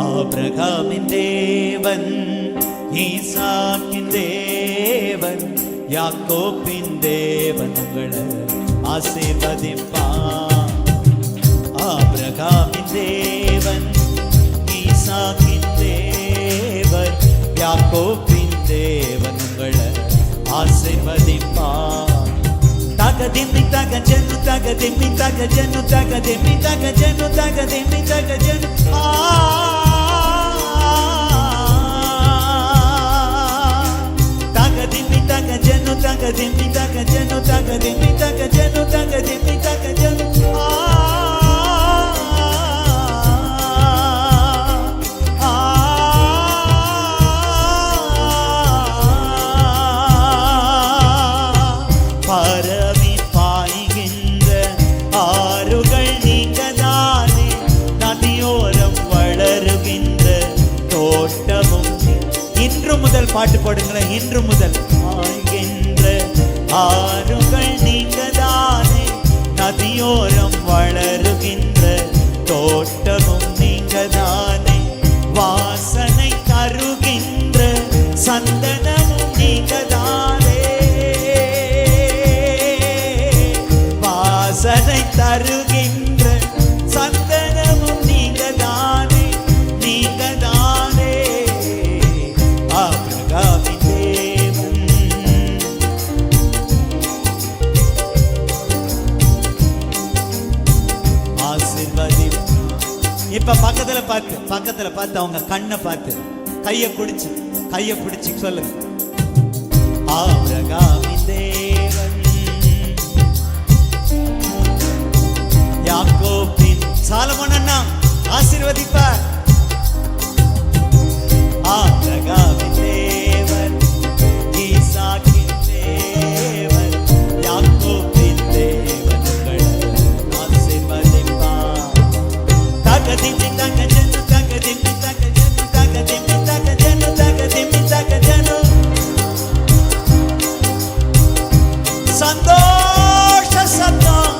ஆபிரகாமின் தேவன், ஈசாக்கின் தேவன், யாக்கோபின் தேவன் உங்களை ஆசீர்வதிப்பார். ஆபிரகாமின் தேவன், ஈசாக்கின் தேவன், யாக்கோபின் தேவன் உங்களை ஆசீர்வதிப்பார். தகதிமி தகஜனு தகதிமி தகஜனு தகதிமி தகஜனு தகதிமி தகஜனு தகதிமி தகஜனு தகதிமி தகஜனு தகதிமி தகஜனு தகதிமி தகஜனு பாட்டு போடுங்களேன். இன்று முதல் ஆகின்ற ஆறுகள் நீங்கதானே, நதியோரம் வளருகின்ற தோட்டமும் நீங்கதானே, வாசனை தருகின்ற சந்தனமும் நீங்கதானே, வாசனை தருகின்ற சந்தனமும் நீங்கதானே, நீங்கதானே. இப்ப பக்கத்துல பார்த்து அவங்க கண்ணை பார்த்து கையை பிடிச்சு சொல்லுங்க. ஆபிரகாமின் தேவன், யாக்கோபின், சாலமோன் அண்ணா ஆசீர்வதிப்பார். ஆபிரகாமின் தேவன், ஈசாக்கின் தேவன், யாக்கோபின் தேவன் உங்களை ஆசீர்வதிப்பார். தகதிமி தகஜனு தகதிமி தகஜனு தகதிமி தகஜனு தகதிமி தகஜனு சந்தோஷ சத்தம்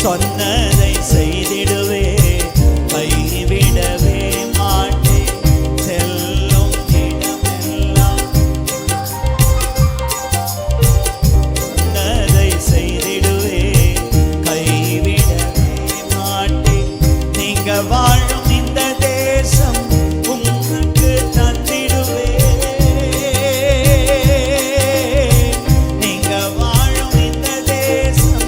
சொன்னதை செய்திடுவே, கைவிடவே மாட்டேன். செல்லும் இடமெல்லாம் சொன்னதை செய்திடுவே, கைவிடவே மாட்டேன். நீங்க வாழும் இந்த தேசம் உங்களுக்கு தந்திடுவே. நீங்க வாழும் இந்த தேசம்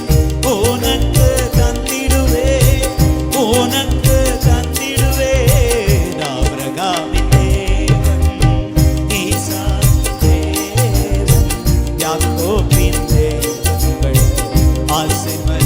உனக்கு தந்திடுவே, உனக்கு தந்திடுவே. ஆபிரகாமின் தேவன், ஈசாக்கின் தேவன், யாக்கோபின் தேவன் உங்களை ஆசீர்வதிப்பார்.